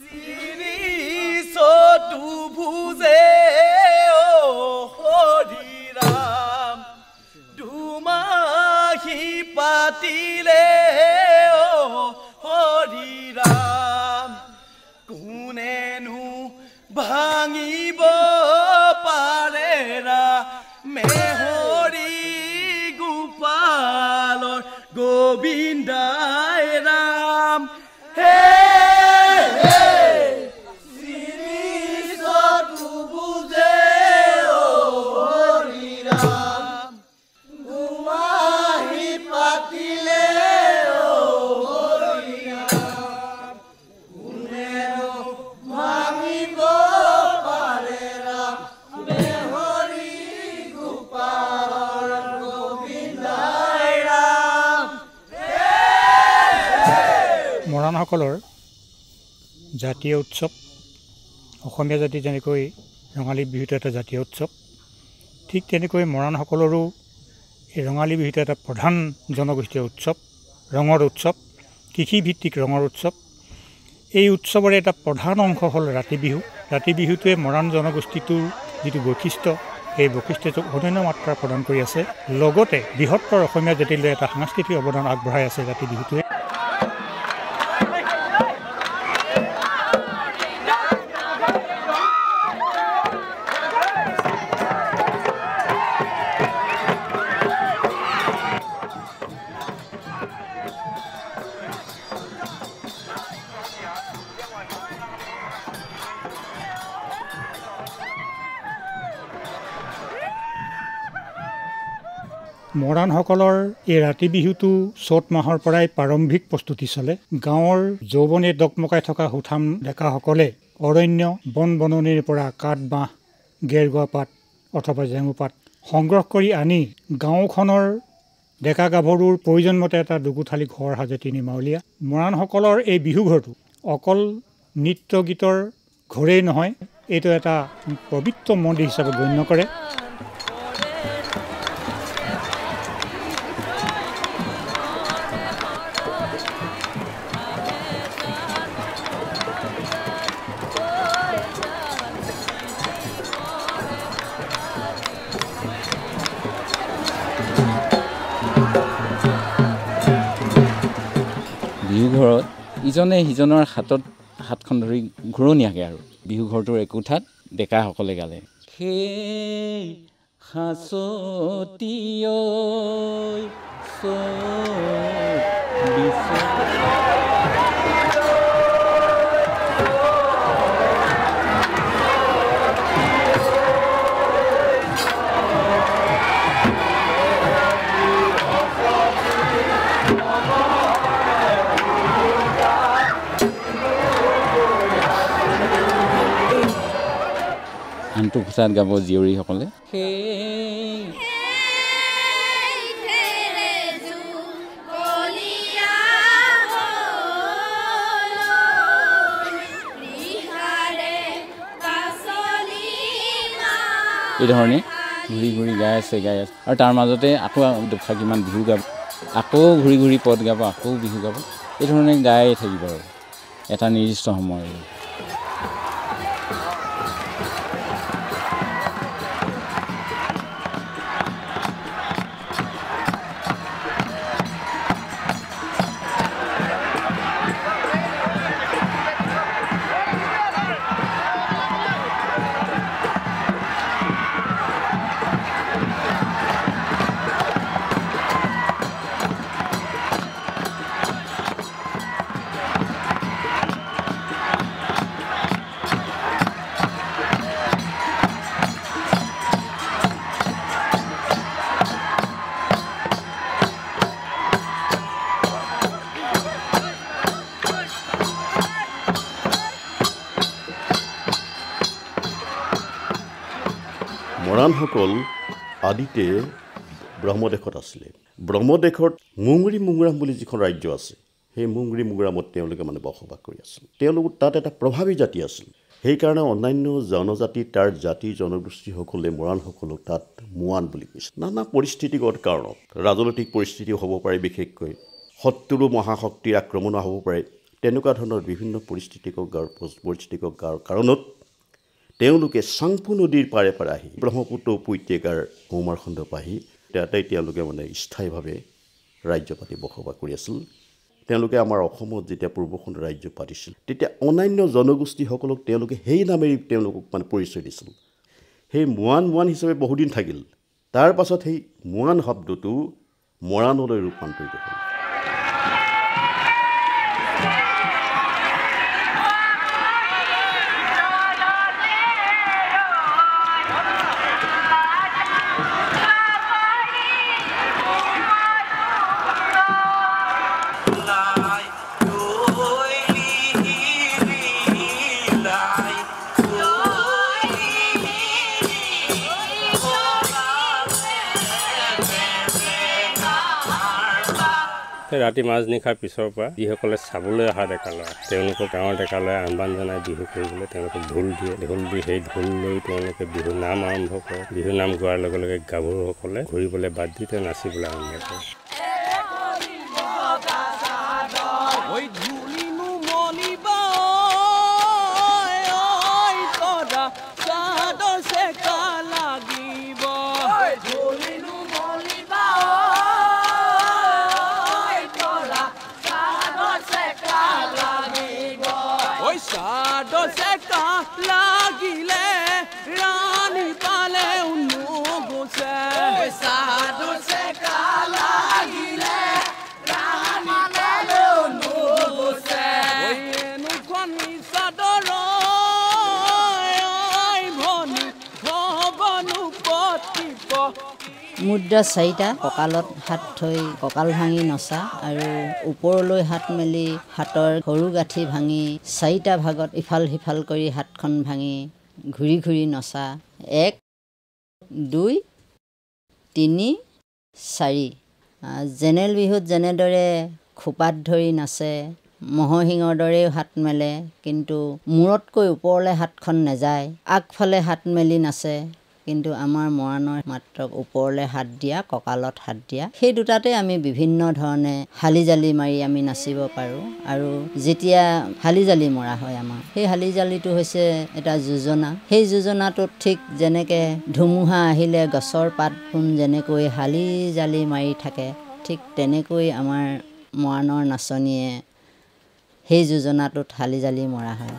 শ্ৰী চতুৰ্ভুজে ও হৰি ৰাম দুমাহি পাতিলে ও হৰি ৰাম কোনেনো ভাঙিব পাৰে মেহৰি গোপালৰ গোবিন্দাই ৰাম হে মৰাণসকলৰ জাতীয় উৎসৱ অসমীয়া জাতি যেনেকৈ ৰঙালী বিহুটো এটা জাতীয় উৎসৱ ঠিক তেনেকৈ মৰাণসকলৰো এই ৰঙালী বিহুটো এটা প্ৰধান জনগোষ্ঠীয় উৎসৱ ৰঙৰ উৎসৱ কৃষিভিত্তিক ৰঙৰ উৎসৱ এই উৎসৱৰ এটা প্ৰধান অংশ হ'ল ৰাতি বিহু ৰাতি বিহুটোৱে মৰাণ জনগোষ্ঠীটোৰ যিটো বৈশিষ্ট্য এই বৈশিষ্ট্যটোক অনন্য মাত্ৰা প্ৰদান কৰি আছে লগতে বৃহত্তৰ অসমীয়া জাতিলৈ এটা সাংস্কৃতিক অৱদান আগবঢ়াই আছে ৰাতি বিহুটোৱে মৰাণসকলৰ এই ৰাতি বিহুটো চ'ত মাহৰ পৰাই প্ৰাৰম্ভিক প্ৰস্তুতি চলে গাঁৱৰ যৌৱনে দকমকাই থকা হুঠাম ডেকাসকলে অৰণ্য বন বননিৰ পৰা কাঠ বাঁহ গেৰুৱা পাত অথবা জেঙু পাত সংগ্ৰহ কৰি আনি গাঁওখনৰ ডেকা গাভৰুৰ প্ৰয়োজন মতে এটা দুগুঠালি ঘৰ সাজে তিনি মাউলীয়া মৰাণসকলৰ এই বিহু ঘৰটো অকল নৃত্য গীতৰ ঘৰেই নহয় এইটো এটা পবিত্ৰ মন্দিৰ হিচাপে গণ্য কৰে বিহু ঘৰত ইজনে সিজনৰ হাতখন ধৰি ঘূৰণীয়াকৈ আৰু বিহু ঘৰটোৰ একোঠাত ডেকাসকলে গালে সেই হাঁচতিয় আনটো খোচাত গাব জীয়ৰীসকলে এই ধৰণে ঘূৰি ঘূৰি গাই আছে আৰু তাৰ মাজতে আকৌ দুফাকিমান বিহু গাব আকৌ ঘূৰি ঘূৰি পদ গাব আকৌ বিহু গাব এই ধৰণে গাই থাকিব আৰু এটা নিৰ্দিষ্ট সময় মৰাণসকল আদিতে ব্ৰহ্মদেশত আছিলে ব্ৰহ্মদেশত মুংৰি মুংৰাম বুলি যিখন ৰাজ্য আছে সেই মুংৰি মুংৰামত তেওঁলোকে বসবাস কৰি আছিল তেওঁলোক তাত এটা প্ৰভাৱী জাতি আছিল সেইকাৰণে অন্যান্য জনজাতি তাৰ জাতি জনগোষ্ঠীসকলে মৰাণসকলক তাত মুৱান বুলি কৈছিল নানা পৰিস্থিতিগত কাৰণত ৰাজনৈতিক পৰিস্থিতি হ'ব পাৰে বিশেষকৈ শত্ৰু মহাশক্তিৰ আক্ৰমণ হ'ব পাৰে তেনেকুৱা ধৰণৰ বিভিন্ন পৰিস্থিতিক কাৰণত তেওঁলোকে চাংপু নদীৰ পাৰে পাৰে আহি ব্ৰহ্মপুত্ৰ উপত্যকাৰ কৌমাৰখণ্ড পাহি তাতেই তেওঁলোকে মানে স্থায়ীভাৱে ৰাজ্য পাতি বসবাস কৰি আছিল তেওঁলোকে আমাৰ অসমত যেতিয়া পূৰ্বখন ৰাজ্য পাতিছিল তেতিয়া অন্যান্য জনগোষ্ঠীসকলক তেওঁলোকে সেই নামেৰে তেওঁলোকক মানে পৰিচয় দিছিল সেই মোৱান হিচাপে বহুদিন থাকিল তাৰ পাছত সেই মোৱান শব্দটো মৰাণলৈ ৰূপান্তৰিত হ'ল ৰাতি মাজনিশাৰ পিছৰ পৰা যিসকলে চাবলৈ অহা ডেকা ল'ৰা তেওঁলোকক গাঁৱৰ ডেকা ল'ৰাই আহ্বান জনাই বিহু কৰিবলৈ তেওঁলোকক ঢোল দিয়ে ঢোল দি সেই ঢোল লৈ তেওঁলোকে বিহু নাম আৰম্ভ কৰে বিহু নাম গোৱাৰ লগে লগে গাভৰুসকলে ঘূৰিবলৈ বাদ দি তেওঁ নাচিবলৈ আৰম্ভ কৰে মুদ্ৰা চাৰিটা কঁকালত হাত থৈ কঁকাল ভাঙি নচা আৰু ওপৰলৈ হাত মেলি হাতৰ সৰু গাঁঠি ভাঙি চাৰিটা ভাগত ইফাল সিফাল কৰি হাতখন ভাঙি ঘূৰি ঘূৰি নচা 1 2 3 4 জেনেৰেল বিহুত যেনেদৰে খোপাত ধৰি নাচে ম'হৰ শিঙৰ দৰেও হাত মেলে কিন্তু মূৰতকৈ ওপৰলৈ হাতখন নাযায় আগফালে হাত মেলি নাচে কিন্তু আমাৰ মৰাণৰ মাত্ৰ ওপৰলৈ হাত দিয়া কঁকালত হাত দিয়া সেই দুটাতে আমি বিভিন্ন ধৰণে হালি জালি মাৰি আমি নাচিব পাৰোঁ আৰু যেতিয়া হালি জালি মৰা হয় আমাৰ সেই হালি জালিটো হৈছে এটা যোজনা সেই যোজনাটোত ঠিক যেনেকৈ ধুমুহা আহিলে গছৰ পাতবোৰ যেনেকৈ হালি জালি মাৰি থাকে ঠিক তেনেকৈ আমাৰ মৰাণৰ নাচনীয়ে সেই যোজনাটোত হালি জালি মৰা হয়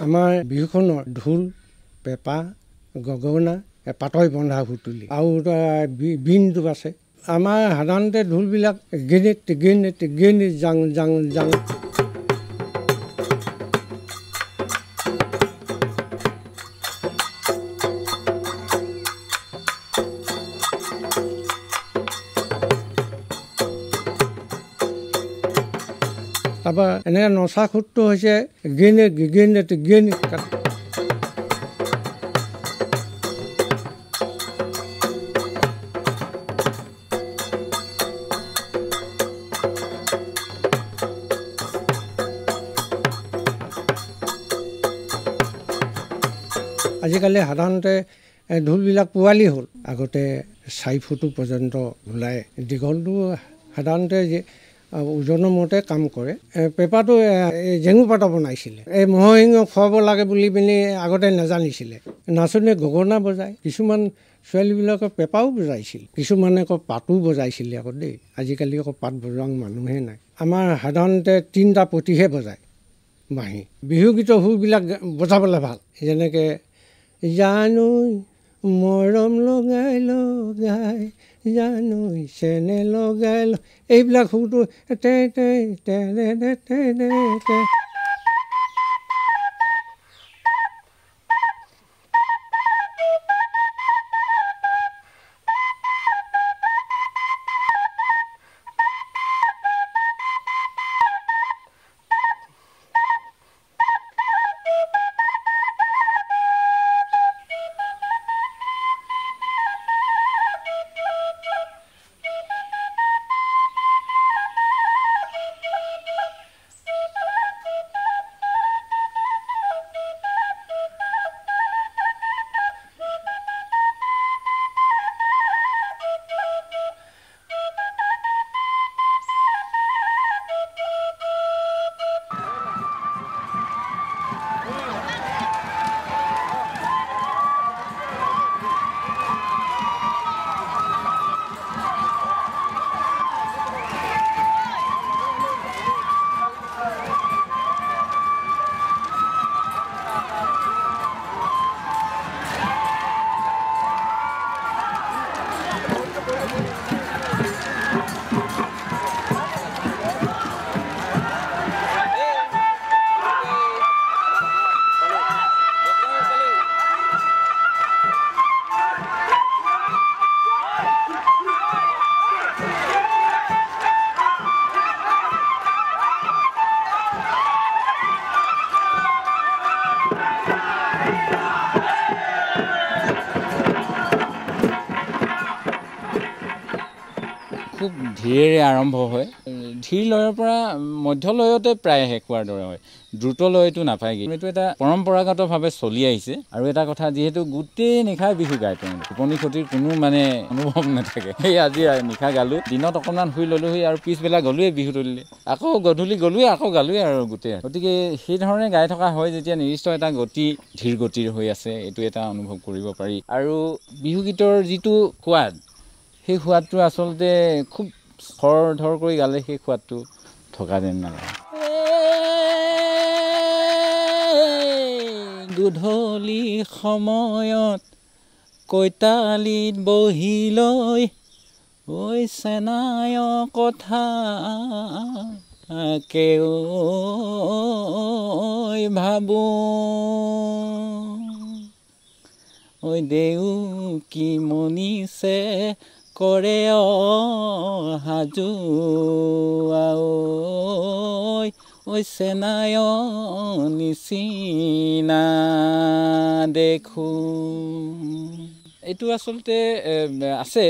আমাৰ বিহুখনৰ ঢোল পেঁপা গগনা পাতই বন্ধা সুতুলি আৰু বিনটো আছে আমাৰ সাধাৰণতে ঢোলবিলাক গেনেট জাং জাং জাং তাৰপৰা এনেকৈ নচা খুঁটটো হৈছে গেনেট আজিকালি সাধাৰণতে ঢোলবিলাক পোৱালি হ'ল আগতে 4 ফুট পৰ্যন্ত ওলাই দীঘলটো সাধাৰণতে ওজনৰ মতে কাম কৰে পেঁপাটো জেঙু পাতৰ বনাইছিলে এই ম'হৰ শিঙ খুৱাব লাগে বুলি পিনি আগতে নাজানিছিলে নাচনীয়ে গগনা বজায় কিছুমান ছোৱালীবিলাকে পেঁপাও বজাইছিল কিছুমানে আকৌ পাতো বজাইছিলে আকৌ দেই আজিকালি আকৌ পাত বজোৱা মানুহে নাই আমাৰ সাধাৰণতে 3টা পতিহে বজায় বাঁহী বিহু গীতৰ সুৰবিলাক বজাবলৈ ভাল যেনেকৈ জানো মৰম লগাই লগাই জানো চেনে লগাই এইবিলাক সুৰটো খুব ধীৰেৰে আৰম্ভ হয় ধীৰ লয়ৰ পৰা মধ্য লয়তে প্ৰায় শেষ হোৱাৰ দৰে হয় দ্ৰুত লয়টো নাপায়গৈ এইটো এটা পৰম্পৰাগতভাৱে চলি আহিছে আৰু এটা কথা যিহেতু গোটেই নিশাই বিহু গায় তেওঁলোকে টোপনি ক্ষতিৰ কোনো মানে অনুভৱ নাথাকে সেই আজি নিশা গালোঁ দিনত অকণমান শুই ল'লোহি আৰু পিছবেলা গ'লোৱে বিহু তলিলে আকৌ গধূলি গ'লোৱে আকৌ গালোৱে আৰু গোটেই গতিকে সেইধৰণে গাই থকা হয় যেতিয়া নিৰ্দিষ্ট এটা গতি ধীৰ গতিৰ হৈ আছে এইটো এটা অনুভৱ কৰিব পাৰি আৰু বিহুগীতৰ যিটো সোৱাদ সেই সোৱাদটো আচলতে খুব খৰ ধৰ কৰি গালে সেই সোৱাদটো থকা যেন নালাগে গধূলি সময়ত কৈতালিত বহি লৈ ঐ চেনায় কথা কেও ভাবোঁ ঐ দেউ কি মনিছে কৰে সাজু ঐ চেনায় নিচিনা দেখোঁ এইটো আচলতে আছে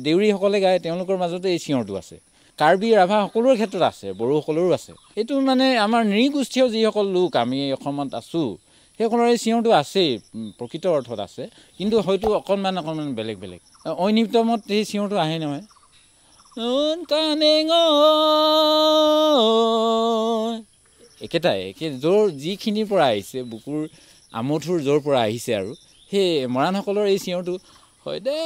দেউৰীসকলে গায় তেওঁলোকৰ মাজতে এই চিঞৰটো আছে কাৰ্বি ৰাভা সকলোৰে ক্ষেত্ৰত আছে বড়োসকলৰো আছে এইটো মানে আমাৰ নৃগোষ্ঠীয় যিসকল লোক আমি অসমত আছোঁ সেইসকলৰ এই চিঞৰটো আছেই প্ৰকৃত অৰ্থত আছে কিন্তু হয়তো অকণমান বেলেগ বেলেগ ঐনিত্যমত সেই চিঞৰটো আহে নহয় একেটাই য'ৰ যিখিনিৰ পৰা আহিছে বুকুৰ আমঠুৰ য'ৰ পৰা আহিছে আৰু সেই মৰাণসকলৰ এই চিঞৰটো হয় দে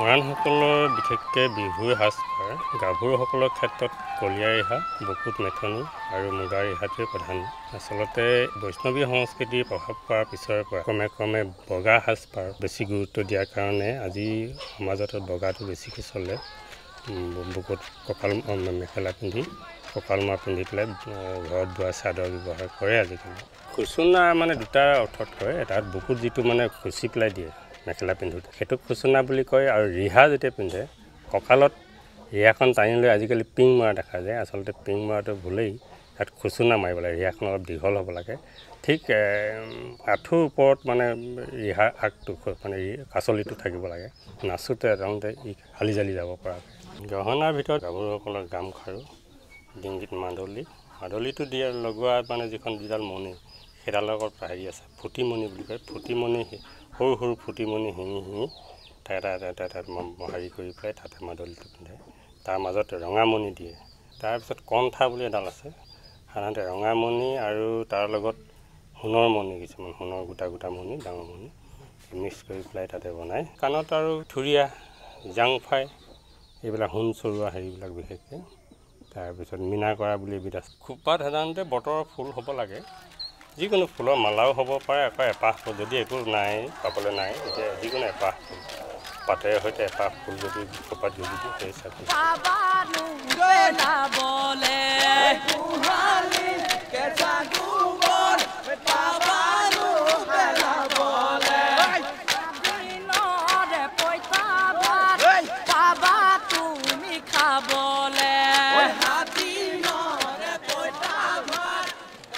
মৰাণসকলৰ বিশেষকৈ বিহুৰ সাজপাৰ গাভৰুসকলৰ ক্ষেত্ৰত কলীয়া ৰিহা বুকুত মেথনি আৰু মুগা ৰিহাটোৱে প্ৰধান আচলতে বৈষ্ণৱী সংস্কৃতিৰ প্ৰভাৱ পৰাৰ পিছৰ পৰা ক্ৰমে বগা সাজপাৰ বেছি গুৰুত্ব দিয়াৰ কাৰণে আজি সমাজত বগাটো বেছিকৈ চলে বুকুত কঁকাল মেখেলা পিন্ধি কঁকাল মাৰ পিন্ধি পেলাই ঘৰত বোৱা চাদৰ ব্যৱহাৰ কৰে আজিকালি খুচুনা মানে দুটা অৰ্থত কয় এটাত বুকুত যিটো মানে খুচি পেলাই দিয়ে মেখেলা পিন্ধোতে সেইটো খুচুনা বুলি কয় আৰু ৰিহা যেতিয়া পিন্ধে কঁকালত ৰিহাখন টানি লৈ আজিকালি পিং মৰা দেখা যায় আচলতে পিং মৰাটো ভুলেই তাত খুচুনা মাৰিব লাগে ৰিহাখন অলপ দীঘল হ'ব লাগে ঠিক আঁঠুৰ ওপৰত মানে ৰিহাৰ আগটো মানে কাচলিটো থাকিব লাগে নাচোতে ৰওঁতে হালি জালি যাব পৰাকৈ গহনাৰ ভিতৰত গাভৰুসকলৰ গামখাৰু ডিংগিত মাদলিটো দিয়ে লগোৱা মানে যিডাল মণি সেইডালৰ লগত হেৰি আছে ফুটিমণি বুলি কয় ফুটিমণি সৰু সৰু ফুটিমণি শিঙি এটা হেৰি কৰি পেলাই তাতে মাদলিটো পিন্ধে তাৰ মাজত ৰঙামণি দিয়ে তাৰপিছত কণ্ঠা বুলি এডাল আছে সাধাৰণতে ৰঙামণি আৰু তাৰ লগত সোণৰ মণি কিছুমান সোণৰ গোটা মণি ডাঙৰ মণি মিক্স কৰি পেলাই তাতে বনায় কাণত আৰু থুৰীয়া জাংফাই এইবিলাক সোণ চৰোৱা হেৰিবিলাক বিশেষকৈ তাৰপিছত মীনা কৰা বুলি এবিধ আছে খোপাত সাধাৰণতে বতৰৰ ফুল হ'ব লাগে যিকোনো ফুলৰ মালাও হ'ব পাৰে আকৌ এপাহ ফুল যদি একো নাই পাবলৈ নাই এতিয়া যিকোনো এপাহ ফুল পাতেৰ সৈতে এপাহ ফুল যদি খোপাত গজি দিয়ে সেই হিচাপে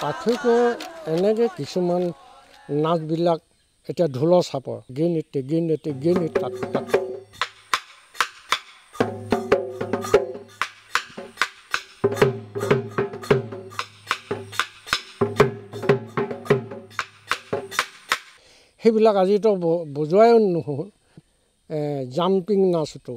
পাৰ্থক্য এনেকৈ কিছুমান নাচবিলাক এতিয়া ঢোলৰ চাপৰ গিন তাত সেইবিলাক আজিতো বজোৱাই নহ'ল। জাম্পিং নাচটো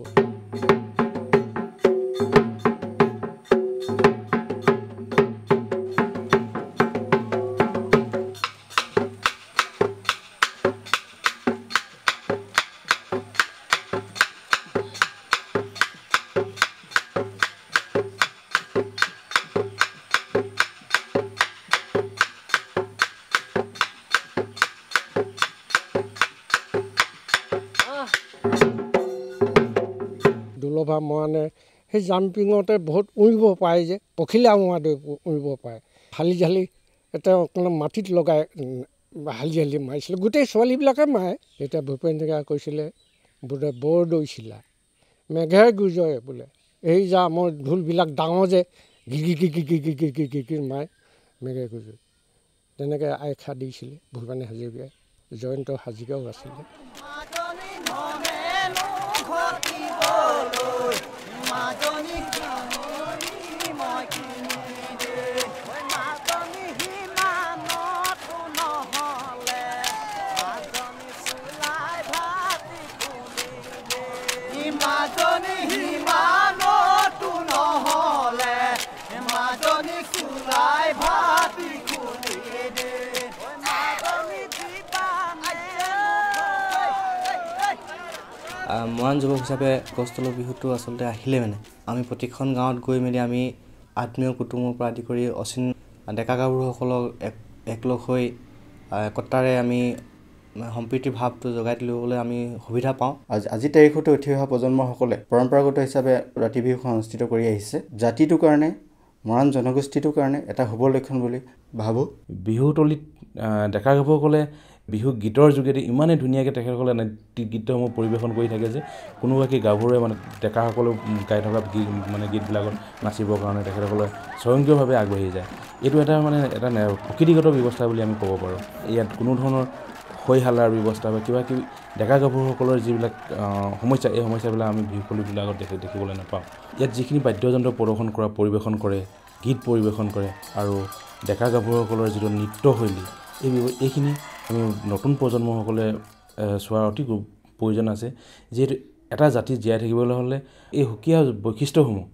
দুলভা মৰাণে সেই জাম্পিঙতে বহুত উৰিব পাৰে যে পখিলা মৰাটো উৰিব পাৰে। হালি জালি এটা অকণমান মাটিত লগাই হালি জালি মাৰিছিলে, গোটেই ছোৱালীবিলাকে মাৰে। এতিয়া ভূপেন হাজৰিকাই কৈছিলে বোলে বৰ দৈছিলা মেঘে গুজৰে বোলে এই যা আমাৰ ঢোলবিলাক ডাঙৰ যে গিগি মাৰে মেঘে গুজৰে, তেনেকৈ আখ্যা দিছিলে ভূপেন হাজৰিকাই। জয়ন্ত হাজৰিকাও আছিলে। মৰাণ যুৱক হিচাপে গছতলৰ বিহুটো আচলতে আহিলে মানে আমি প্ৰতিখন গাঁৱত গৈ মেলি আমি আত্মীয় কুটুমৰ পৰা আদি কৰি অচিন ডেকা গাভৰুসকলক একলগ হৈ একতাৰে আমি সম্প্ৰীতিৰ ভাৱটো জগাই তুলিবলৈ আমি সুবিধা পাওঁ। আজিৰ তাৰিখতো উঠি অহা প্ৰজন্মসকলে পৰম্পৰাগত হিচাপে ৰাতি বিহুখন অনুষ্ঠিত কৰি আহিছে। জাতিটোৰ কাৰণে মৰাণ জনগোষ্ঠীটোৰ কাৰণে এটা শুভ লক্ষণ বুলি ভাবোঁ। বিহুতলীত ডেকা গাভৰুসকলে বিহু গীতৰ যোগেদি ইমানেই ধুনীয়াকৈ তেখেতসকলে গীতসমূহ পৰিৱেশন কৰি থাকে যে কোনোবাকে গাভৰুৱে মানে ডেকাসকলেও গাই থকা গীতবিলাকত নাচিবৰ কাৰণে তেখেতসকলে স্বয়ংক্ৰিয়ভাৱে আগবাঢ়ি যায়। এইটো এটা প্ৰকৃতিগত ব্যৱস্থা বুলি আমি ক'ব পাৰোঁ। ইয়াত কোনো ধৰণৰ হৈ হাল্লাৰ ব্যৱস্থা বা কিবা কিবি ডেকা গাভৰুসকলৰ যিবিলাক সমস্যা, এই সমস্যাবিলাক আমি বিহুতলীবিলাকত দেখিবলৈ নাপাওঁ। ইয়াত যিখিনি বাদ্যযন্ত্ৰ পৰিৱেশন কৰে, গীত পৰিৱেশন কৰে আৰু ডেকা গাভৰুসকলৰ যিটো নৃত্যশৈলী, এইখিনি আমি নতুন প্ৰজন্মসকলে চোৱাৰ অতি প্ৰয়োজন আছে। যিহেতু এটা জাতি জীয়াই থাকিবলৈ হ'লে এই সুকীয়া বৈশিষ্ট্যসমূহ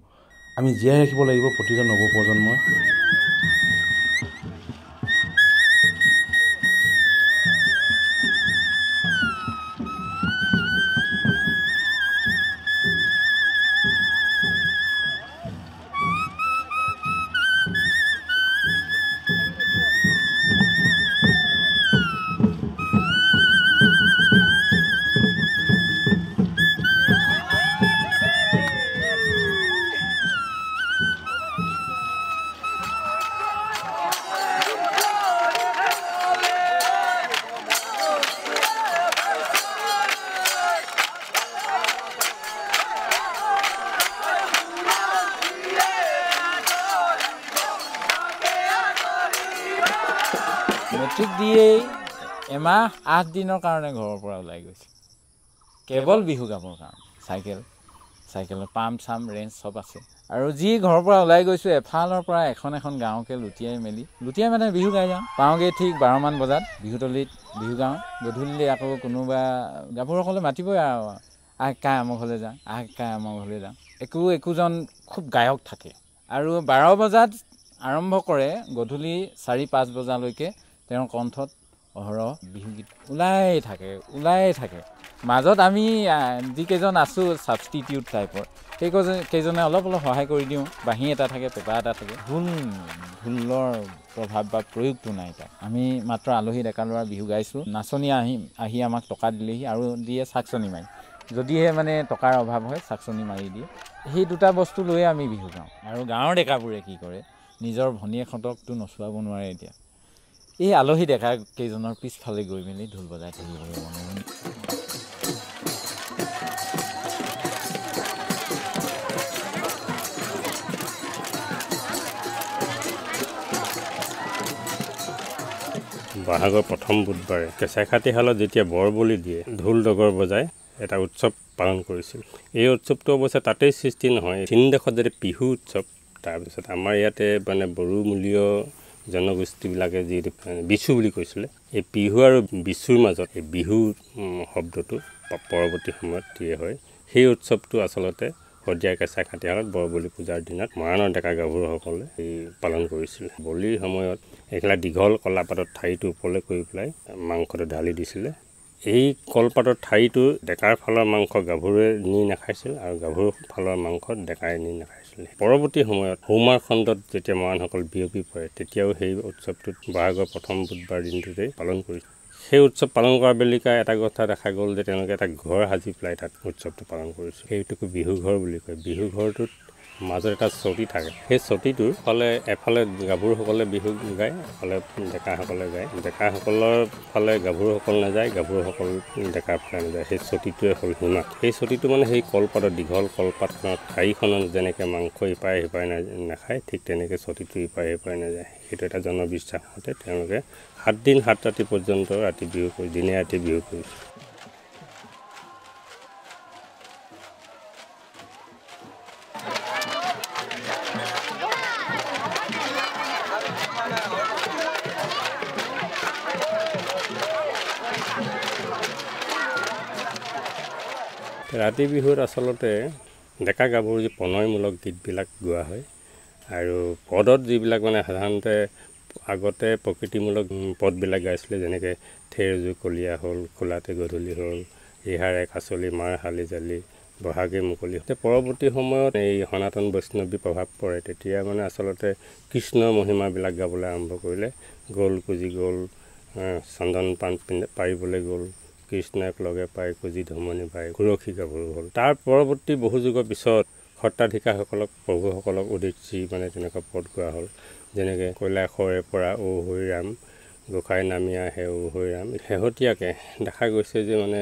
আমি জীয়াই ৰাখিব লাগিব প্ৰতিজন নৱপ্ৰজন্মই। মেট্ৰিক দিয়েই এমাহ 8 দিনৰ কাৰণে ঘৰৰ পৰা ওলাই গৈছে, কেৱল বিহু গাবৰ কাৰণে। চাইকেলত পাম্প চাম ৰেঞ্জ চব আছে। আৰু যি ঘৰৰ পৰা ওলাই গৈছোঁ এফালৰ পৰা এখন গাঁৱকে লুটিয়াই মানে বিহু গাই যাওঁ। পাওঁগৈ ঠিক 12 মান বজাত বিহুতলীত বিহু গাওঁ। গধূলি আকৌ কোনোবা গাভৰুসকলে মাতিবই আৰু আহ কাই আমাৰ ঘৰলৈ যাওঁ। একোজন খুব গায়ক থাকে আৰু 12 বজাত আৰম্ভ কৰে, গধূলি 4-5 বজালৈকে তেওঁৰ কণ্ঠত অহৰহ বিহুগীত ওলাই থাকে। মাজত আমি যিকেইজন আছোঁ ছাবষ্টিটিউট টাইপৰ, সেইকেইজনে অলপ সহায় কৰি দিওঁ। বাঁহী এটা থাকে, পেঁপা এটা থাকে। ঢোলৰ প্ৰভাৱ বা প্ৰয়োগটো নাই তাত। আমি মাত্ৰ আলহী ডেকা ল'ৰা বিহু গাইছোঁ। নাচনি আহি আমাক টকা দিলেহি আৰু দিয়ে চাকচনি মাৰি, যদিহে মানে টকাৰ অভাৱ হয় চাকচনি মাৰি দিয়ে। সেই দুটা বস্তু লৈয়ে আমি বিহু গাওঁ। আৰু গাঁৱৰ ডেকাবোৰে কি কৰে, নিজৰ ভনীয়েকহঁতকতো নচুৱাব নোৱাৰে। এতিয়া এই আলহী ডেকা কেইজনৰ পিছফালে গৈ মেলি ঢোল বজাই থাকিবলৈ মনে বহাগৰ প্ৰথম বুধবাৰে কেঁচাইখাতিশালত যেতিয়া বৰ বলি দিয়ে, ঢোল ডগৰ বজাই এটা উৎসৱ পালন কৰিছিল। এই উৎসৱটো অৱশ্যে তাতেই সৃষ্টি নহয়, চীন দেশত যদি বিহু উৎসৱ, তাৰপিছত আমাৰ ইয়াতে বড়োমূলীয় জনগোষ্ঠীবিলাকে যি বিচু বুলি কৈছিলে এই বিহু আৰু বিচুৰ মাজত এই বিহু শব্দটো পৰৱৰ্তী সময়ত দিয়ে হয় সেই উৎসৱটো আচলতে শদিয়া কেঁচা খাটিয়ালত বৰবলি পূজাৰ দিনত মৰাণৰ ডেকা গাভৰুসকলে এই পালন কৰিছিলে বলিৰ সময়ত এইখিলা দীঘল কলাপাতৰ ঠাৰিটো ওপৰলৈ কৰি পেলাই মাংসটো ঢালি দিছিলে এই কলপাতৰ ঠাৰিটো ডেকাৰ ফালৰ মাংস গাভৰুৱে নি নাখাইছিল আৰু গাভৰুৰ ফালৰ মাংস ডেকাই নি নাখাইছিল পৰৱৰ্তী সময়ত সৌমাৰ খণ্ডত যেতিয়া মৰাণসকল বিয়পি পৰে তেতিয়াও সেই উৎসৱটোত বহাগৰ প্ৰথম বুধবাৰ দিনটোতেই পালন কৰিছিল সেই উৎসৱ পালন কৰাৰ বেলিকা এটা কথা দেখা গ'ল যে তেওঁলোকে এটা ঘৰ সাজি পেলাই তাত উৎসৱটো পালন কৰিছিল সেইটোকো বিহু ঘৰ বুলি কয় বিহু ঘৰটোত মাজত এটা চকী থাকে সেই চকীটোৰ ফালে এফালে গাভৰুসকলে বিহু গায় এফালে ডেকাসকলে গায় ডেকাসকলৰ ফালে গাভৰুসকল নাযায় গাভৰুসকল ডেকাৰ ফালে নাযায় সেই চকীটোৱে হ'ল সীমা সেই চকীটো মানে সেই কলপাতৰ দীঘল কলপাতখনত ঠাৰিখনত যেনেকৈ মাংস ইপাৰে সিপাৰে নাখায় ঠিক তেনেকৈ চকীটো ইপাৰে সিপাৰে নাযায় সেইটো এটা জনবিশ্বাস মতে তেওঁলোকে 7 দিন 7 ৰাতি পৰ্যন্ত ৰাতি বিহু কৰি দিনে ৰাতি বিহু কৰিছিল ৰাতি বিহুত আচলতে ডেকা গাভৰু যি প্ৰণয়মূলক গীতবিলাক গোৱা হয় আৰু পদত যিবিলাক মানে সাধাৰণতে আগতে প্ৰকৃতিমূলক পদবিলাক গাইছিলে যেনেকৈ থেৰজু কলীয়া হ'ল খোলাতে গধূলি হ'ল ৰিহাৰে কাচলি মাৰ শালি জালি বহাগে মুকলি পৰৱৰ্তী সময়ত এই সনাতন বৈষ্ণৱী প্ৰভাৱ পৰে তেতিয়া মানে আচলতে কৃষ্ণৰ মহিমাবিলাক গাবলৈ আৰম্ভ কৰিলে গ'ল কুজি গ'ল চন্দন পাণ পাৰিবলৈ গ'ল কৃষ্ণক লগে পাই কুজি ধমনি পাই সুৰক্ষী গাভৰু হ'ল তাৰ পৰৱৰ্তী বহু যুগৰ পিছত সত্ৰাধিকাৰসকলক প্ৰভুসকলক উদ্দেশ্যি মানে তেনেকুৱা পদ গোৱা হ'ল যেনেকৈ কৈলাশৰে পৰা ঔ হৈ ৰাম গোসাঁই নামি আহে ঔ হৈ ৰাম শেহতীয়াকৈ দেখা গৈছে যে মানে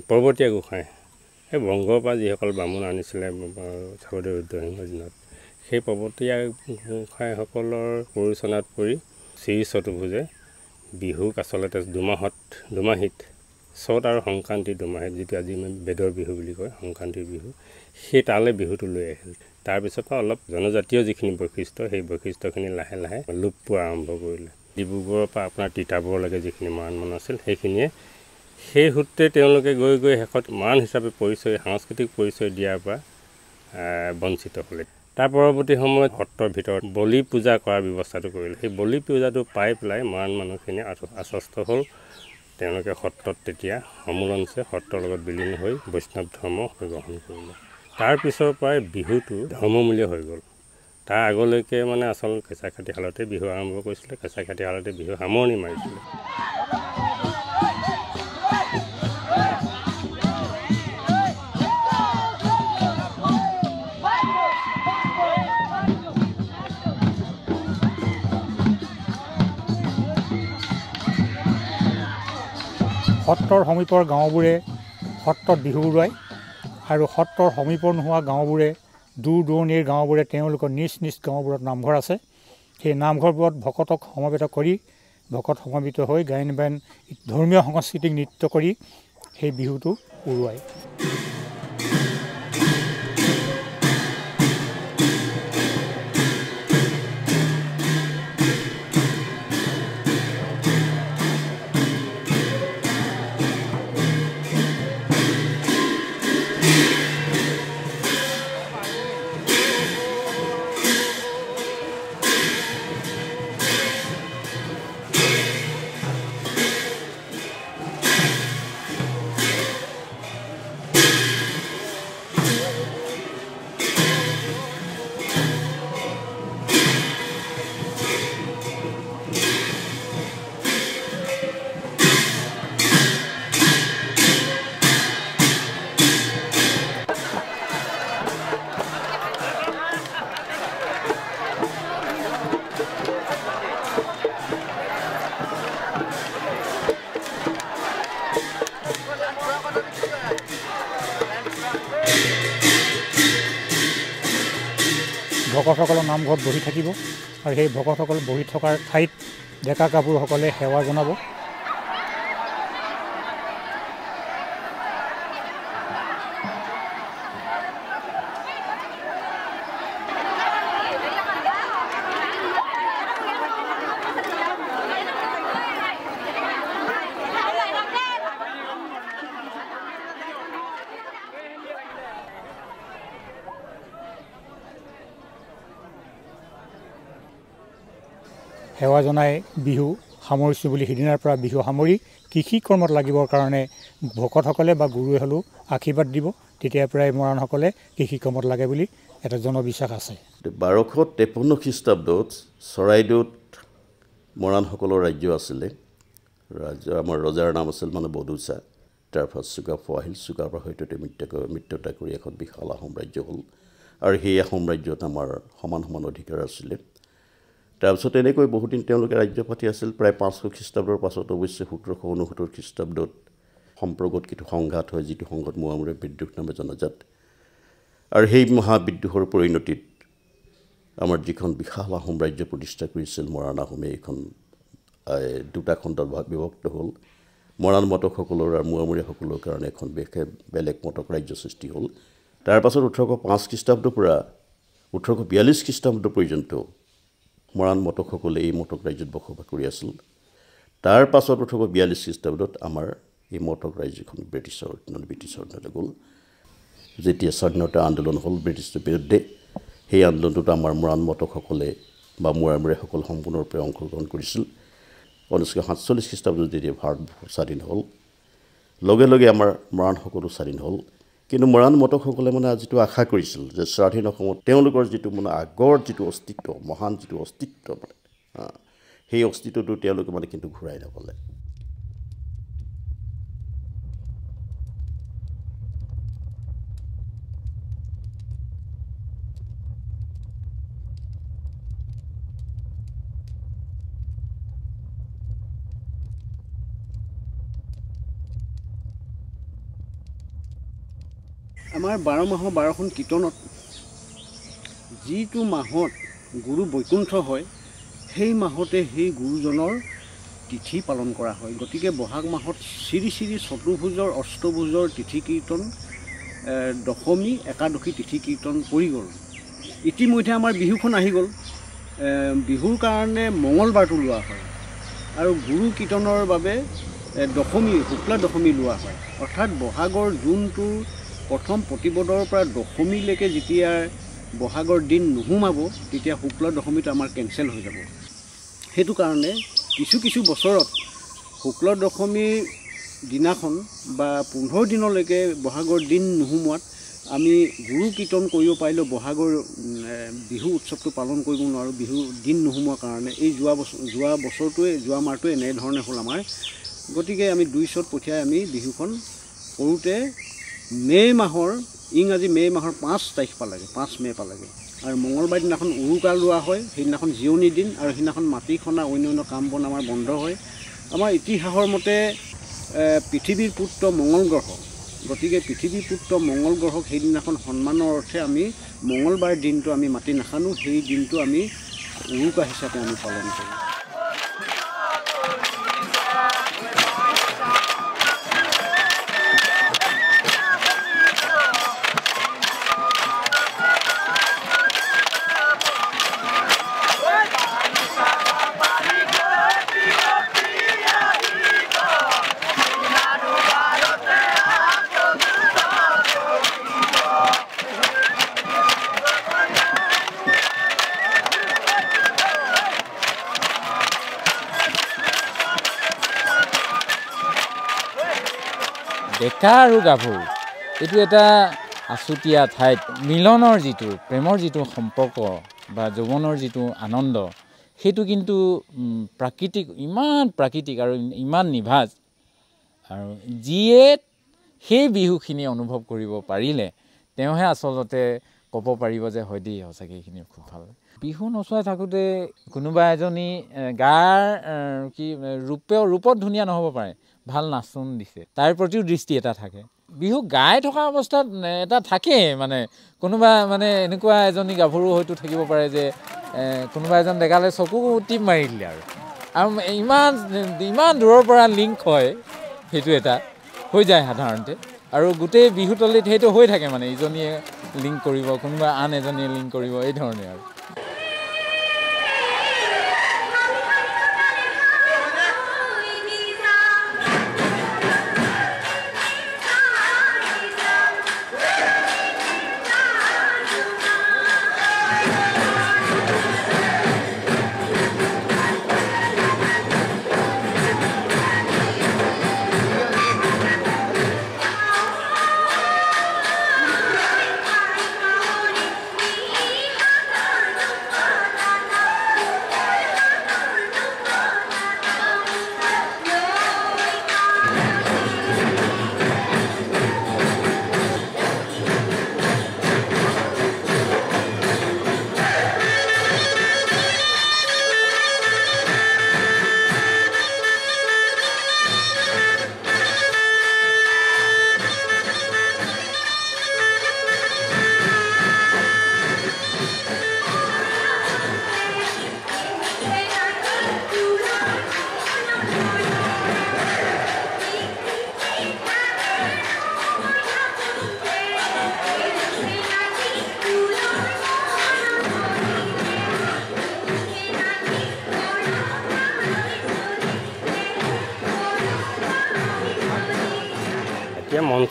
পৰ্বতীয়া গোসাঁই সেই বংগৰ পৰা যিসকল বামুণ আনিছিলে স্বৰ্গদেউ ৰুদ্ৰসিংহৰ দিনত সেই পৰ্বতীয়া গোসাঁইসকলৰ পৰিচালনাত পৰি শ্ৰী চতুৰ্ভুজে বিহুক আচলতে দুমাহীত চ'ত আৰু সংক্ৰান্তি দুমাহীত যিটো আজি আমি বেদৰ বিহু বুলি কয় সংক্ৰান্তিৰ বিহু সেই তালৈ বিহুটো লৈ আহিল তাৰপিছত অলপ জনজাতীয় যিখিনি বৈশিষ্ট্য সেই বৈশিষ্ট্যখিনি লাহে লাহে লোপ পোৱা আৰম্ভ কৰিলে ডিব্ৰুগড়ৰ পৰা আপোনাৰ তিতাবৰলৈকে যিখিনি মৰাণ মানুহ আছিল সেইখিনিয়ে সেই সূত্ৰে তেওঁলোকে গৈ গৈ শেষত মৰাণ হিচাপে পৰিচয় সাংস্কৃতিক পৰিচয় দিয়াৰ পৰা বঞ্চিত হ'লে তাৰ পৰৱৰ্তী সময়ত সত্ৰৰ ভিতৰত বলি পূজা কৰাৰ ব্যৱস্থাটো কৰিলে সেই বলি পূজাটো পাই পেলাই মৰাণ মানুহখিনি আশ্বস্ত হ'ল তেওঁলোকে সত্ৰত তেতিয়া সমোলঞ্চে সত্ৰৰ লগত বিলীন হৈ বৈষ্ণৱ ধৰ্ম গ্ৰহণ কৰিলে তাৰ পিছৰ পৰাই বিহুটো ধৰ্মমূলীয় হৈ গ'ল তাৰ আগলৈকে মানে আচল কেঁচা খাটিয়ালতে বিহু আৰম্ভ কৰিছিলে কেঁচা খাটিয়ালতে বিহু সামৰণি মাৰিছিলে সত্ৰৰ সমীপৰ গাঁওবোৰে সত্ৰত বিহু উৰুৱায় আৰু সত্ৰৰ সমীপৰ নোহোৱা গাঁওবোৰে দূৰ দূৰণিৰ গাঁওবোৰে তেওঁলোকৰ নিজ নিজ গাঁওবোৰত নামঘৰ আছে সেই নামঘৰবোৰত ভকতক সমবেত কৰি ভকত সমবেত হৈ গায়ন বায়ন ধৰ্মীয় সাংস্কৃতিক নৃত্য কৰি সেই বিহুটো উৰুৱায় ভকতসকলৰ নামঘৰত বহি থাকিব আৰু সেই ভকতসকল বহি থকাৰ ঠাইত ডেকা গাভৰুসকলে সেৱা জনাব সেৱা জনাই বিহু সামৰিছোঁ বুলি সিদিনাৰ পৰা বিহু সামৰি কৃষি কৰ্মত লাগিবৰ কাৰণে ভকতসকলে বা গুৰুৱে হ'লেও আশীৰ্বাদ দিব। তেতিয়াৰ পৰাই মৰাণসকলে কৃষি কৰ্মত লাগে বুলি এটা জনবিশ্বাস আছে। 1253 খ্ৰীষ্টাব্দত চৰাইদেউত মৰাণসকলৰ ৰাজ্য আছিলে। আমাৰ ৰজাৰ নাম আছিল মানে বদৌচা। তাৰপাছত চুকাফা আহিল। চুকাফাৰ সৈতে মিত্ৰতা কৰি এখন বিশাল আহোম ৰাজ্য হ'ল আৰু সেই আহোম ৰাজ্যত আমাৰ সমান সমান অধিকাৰ আছিলে। তাৰপিছত এনেকৈ বহুদিন তেওঁলোকে ৰাজ্য পাতি আছিল। প্ৰায় 500 খ্ৰীষ্টাব্দৰ পাছত অৱশ্যে 1769 খ্ৰীষ্টাব্দত সম্পৰ্কত কিছু সংঘাত হয়, যিটো সংঘাত মোৱামৰীয়া বিদ্ৰোহ নামে জনাজাত। আৰু সেই মহাবিদ্ৰোহৰ পৰিণতিত আমাৰ যিখন বিশাল আহোম ৰাজ্য প্ৰতিষ্ঠা কৰিছিল মৰাণ আহোমে, এইখন দুটা খণ্ডত বিভক্ত হ'ল। মৰাণ মটকসকলৰ আৰু মোৱামৰীয়াসকলৰ কাৰণে এখন বেলেগ মটক ৰাজ্য সৃষ্টি হ'ল। তাৰপাছত 1805 খ্ৰীষ্টাব্দৰ পৰা 1842 খ্ৰীষ্টাব্দ পৰ্যন্ত মৰাণ মটকসকলে এই মটক ৰাজ্যত বসবাস কৰি আছিল। তাৰ পাছত 1842 খ্ৰীষ্টাব্দত আমাৰ এই মটক ৰাজ্যখন ব্ৰিটিছৰ অধীনলৈ গ'ল। যেতিয়া স্বাধীনতা আন্দোলন হ'ল ব্ৰিটিছৰ বিৰুদ্ধে, সেই আন্দোলনটোত আমাৰ মৰাণ মটকসকলে বা মোৱামৰীয়াসকল সম্পূৰ্ণৰূপে অংশগ্ৰহণ কৰিছিল। 1947 খ্ৰীষ্টাব্দত যেতিয়া ভাৰতবৰ্ষ স্বাধীন হ'ল, লগে লগে আমাৰ মৰাণসকলো স্বাধীন হ'ল। কিন্তু মৰাণ মটকসকলে মানে যিটো আশা কৰিছিল যে স্বাধীন অসমত তেওঁলোকৰ যিটো মানে আগৰ যিটো অস্তিত্ব, মহান যিটো অস্তিত্ব মানে সেই অস্তিত্বটো তেওঁলোকে মানে কিন্তু ঘূৰাই নাপালে। আমাৰ 12 মাহৰ 12খন কীৰ্তনত যিটো মাহত গুৰু বৈকুণ্ঠ হয়, সেই মাহতে সেই গুৰুজনৰ তিথি পালন কৰা হয়। গতিকে বহাগ মাহত শ্ৰী শ্ৰী চতুৰ্ভুজৰ অষ্টভুজৰ তিথি কীৰ্তন, দশমী একাদশী তিথি কীৰ্তন পৰি গ'ল। ইতিমধ্যে আমাৰ বিহুখন আহি গ'ল। বিহুৰ কাৰণে মঙলবাৰটো লোৱা হয় আৰু গুৰু কীৰ্তনৰ বাবে দশমী, শুক্লা দশমী লোৱা হয়। অৰ্থাৎ বহাগৰ জোনটো প্ৰথম প্ৰতিপদৰ পৰা দশমীলৈকে যেতিয়া বহাগৰ দিন নোসোমাব, তেতিয়া শুক্লা দশমীটো আমাৰ কেঞ্চেল হৈ যাব। সেইটো কাৰণে কিছু কিছু বছৰত শুক্লা দশমীৰ দিনাখন বা 15 দিনলৈকে বহাগৰ দিন নোসোমোৱাত আমি গুৰু কীৰ্তন কৰিব পাৰিলেও বহাগৰ বিহু উৎসৱটো পালন কৰিব নোৱাৰোঁ, বিহু দিন নোসোমোৱাৰ কাৰণে। এই যোৱা মাহটোৱে এনেধৰণে হ'ল আমাৰ। গতিকে আমি 2 চত পঠিয়াই আমি বিহুখন কৰোঁতে ইংৰাজী মে' মাহৰ 5 তাৰিখ পালেগৈ, 5 মে' পালেগৈ। আৰু মঙলবাৰ দিনাখন উৰুকা লোৱা হয়, সেইদিনাখন জিৰণি দিন, আৰু সেইদিনাখন মাটি খন্দা অন্যান্য কাম বন আমাৰ বন্ধ হয়। আমাৰ ইতিহাসৰ মতে পৃথিৱীৰ পুত্ৰ মঙল গ্ৰহ, গতিকে পৃথিৱীৰ পুত্ৰ মঙল গ্ৰহক সেইদিনাখন সন্মানৰ অৰ্থে আমি মঙলবাৰ দিনটো আমি মাটি নাখানো, সেই দিনটো আমি উৰুকা হিচাপে আমি পালন কৰোঁ। ডেকা আৰু গাভৰু এইটো এটা আছুতীয়া ঠাইত মিলনৰ যিটো প্ৰেমৰ যিটো সম্পৰ্ক বা যৌৱনৰ যিটো আনন্দ, সেইটো কিন্তু ইমান প্ৰাকৃতিক আৰু ইমান নিভাঁজ। আৰু যিয়ে সেই বিহুখিনি অনুভৱ কৰিব পাৰিলে তেওঁহে আচলতে ক'ব পাৰিব যে হয় দেই সঁচাকৈ এইখিনি খুব ভাল। বিহু নচুৱাই থাকোঁতে কোনোবা এজনী গাৰ ৰূপত ধুনীয়া নহ'ব পাৰে, ভাল নাচোন দিছে, তাৰ প্ৰতিও দৃষ্টি এটা থাকে। বিহু গাই থকা অৱস্থাত এটা থাকেই, মানে কোনোবা মানে এনেকুৱা এজনী গাভৰু হয়তো থাকিব পাৰে যে কোনোবা এজন ডেকালে চকু টিপ মাৰি দিলে আৰু ইমান দূৰৰ পৰা লিংক হয়, সেইটো এটা হৈ যায় সাধাৰণতে। আৰু গোটেই বিহুতলীত সেইটো হৈ থাকে, মানে ইজনীয়ে লিংক কৰিব, কোনোবা আন এজনীয়ে লিংক কৰিব, এই ধৰণে আৰু।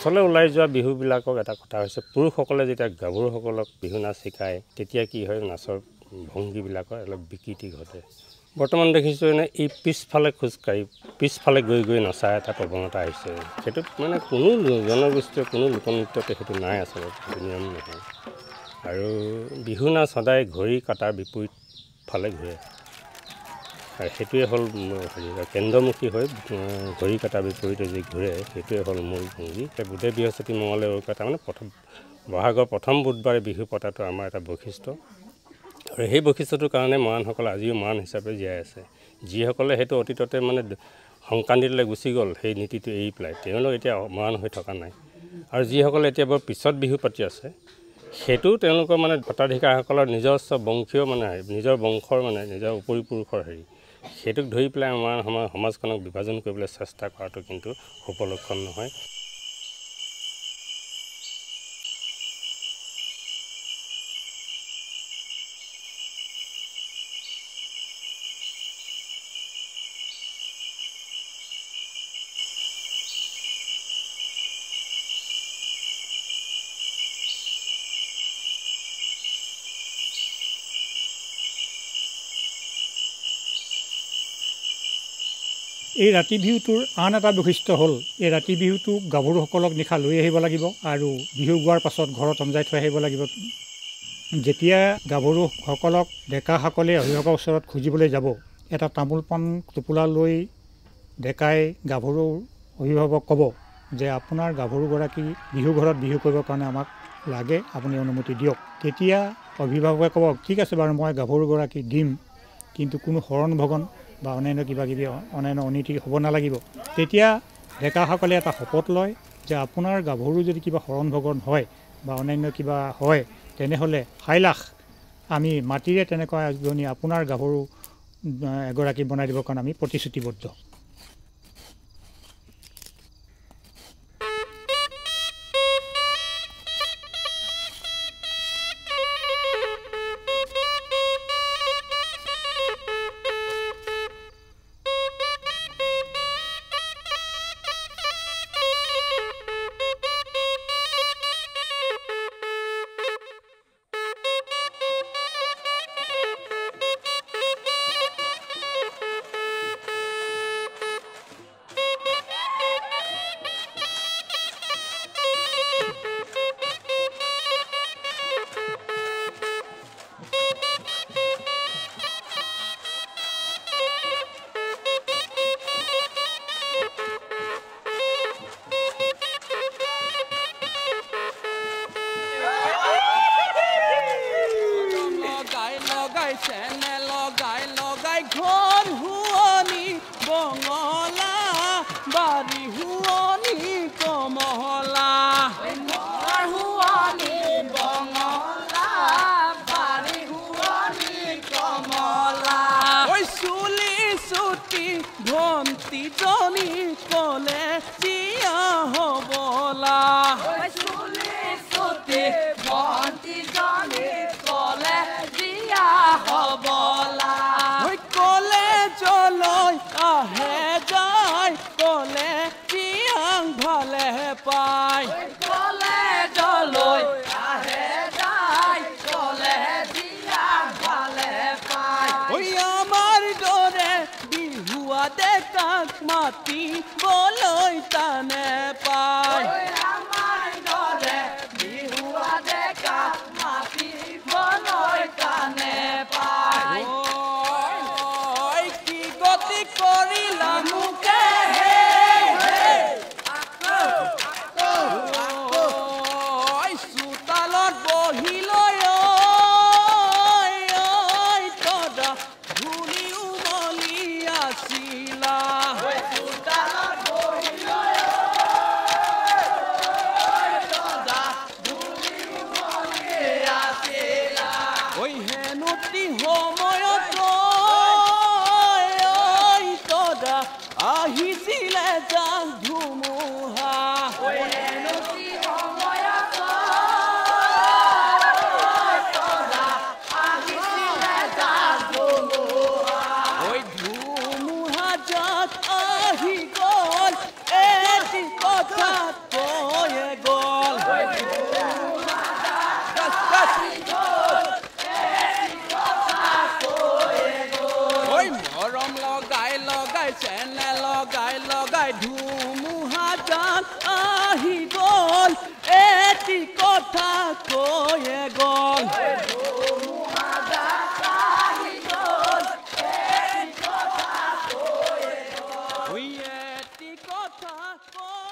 মঞ্চলৈ ওলাই যোৱা বিহুবিলাকক এটা কথা হৈছে পুৰুষসকলে যেতিয়া গাভৰুসকলক বিহু নাচ শিকায় তেতিয়া কি হয় নাচৰ ভংগীবিলাকৰ অলপ বিকৃতি ঘটে বৰ্তমান দেখিছোঁ এনে এই পিছফালে খোজকাঢ়ি পিছফালে গৈ নচা এটা প্ৰৱণতা আহিছে সেইটোত মানে কোনো জনগোষ্ঠীয় কোনো লোকনৃত্যতে সেইটো নাই আচলতে নিয়ম নহয় আৰু বিহু নাচ সদায় ঘড়ী কাটাৰ বিপৰীত ফালে ঘূৰে আৰু সেইটোৱে হ'ল হেৰি কেন্দ্ৰমুখী হৈ ঘড়ী কাটাৰ বিপৰীতে যি ঘূৰে সেইটোৱে হ'ল মূল ভংগী বুধে বৃহস্পতি মঙলে উৰুকা তাৰমানে বহাগৰ প্ৰথম বুধবাৰে বিহু পতাটো আমাৰ এটা বৈশিষ্ট্য আৰু সেই বৈশিষ্ট্যটোৰ কাৰণে মৰাণসকলে আজিও মৰাণ হিচাপে জীয়াই আছে যিসকলে সেইটো অতীততে মানে সংক্ৰান্তিলৈ গুচি গ'ল সেই নীতিটো এৰি পেলাই তেওঁলোক এতিয়া মৰাণ হৈ থকা নাই আৰু যিসকলে এতিয়া বৰ পিছত বিহু পাতি আছে সেইটো তেওঁলোকৰ মানে ভোটাধিকাৰসকলৰ নিজস্ব বংশীয় মানে নিজৰ বংশৰ মানে নিজৰ উপৰিপুৰুষৰ হেৰি সেইটোক ধৰি পেলাই আমাৰ সমাজখনক বিভাজন কৰিবলৈ চেষ্টা কৰাটো কিন্তু সুফলক্ষণ নহয় এই ৰাতি বিহুটোৰ আন এটা বৈশিষ্ট্য হ'ল এই ৰাতি বিহুটো গাভৰুসকলক নিশা লৈ আহিব লাগিব আৰু বিহু গোৱাৰ পাছত ঘৰত অঞ্জাই থৈ আহিব লাগিব যেতিয়া গাভৰুসকলক ডেকাসকলে অভিভাৱকৰ ওচৰত খুজিবলৈ যাব এটা তামোল পাণ টোপোলা লৈ ডেকাই গাভৰুৰ অভিভাৱক ক'ব যে আপোনাৰ গাভৰুগৰাকী বিহু ঘৰত বিহু কৰিবৰ কাৰণে আমাক লাগে আপুনি অনুমতি দিয়ক তেতিয়া অভিভাৱকে ক'ব ঠিক আছে বাৰু মই গাভৰুগৰাকী দিম কিন্তু কোনো হৰণ ভগন বা অন্যান্য কিবা কিবি অন্যান্য অনীতি হ'ব নালাগিব তেতিয়া ডেকাসকলে এটা শপত লয় যে আপোনাৰ গাভৰু যদি কিবা হৰণ ভগন হয় বা অন্যান্য কিবা হয় তেনেহ'লে 6 লাখ আমি মাটিৰে তেনেকুৱা এজনী আপোনাৰ গাভৰু এগৰাকী বনাই দিবৰ কাৰণে আমি প্ৰতিশ্ৰুতিবদ্ধ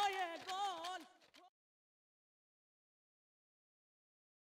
গয়ে গয়ে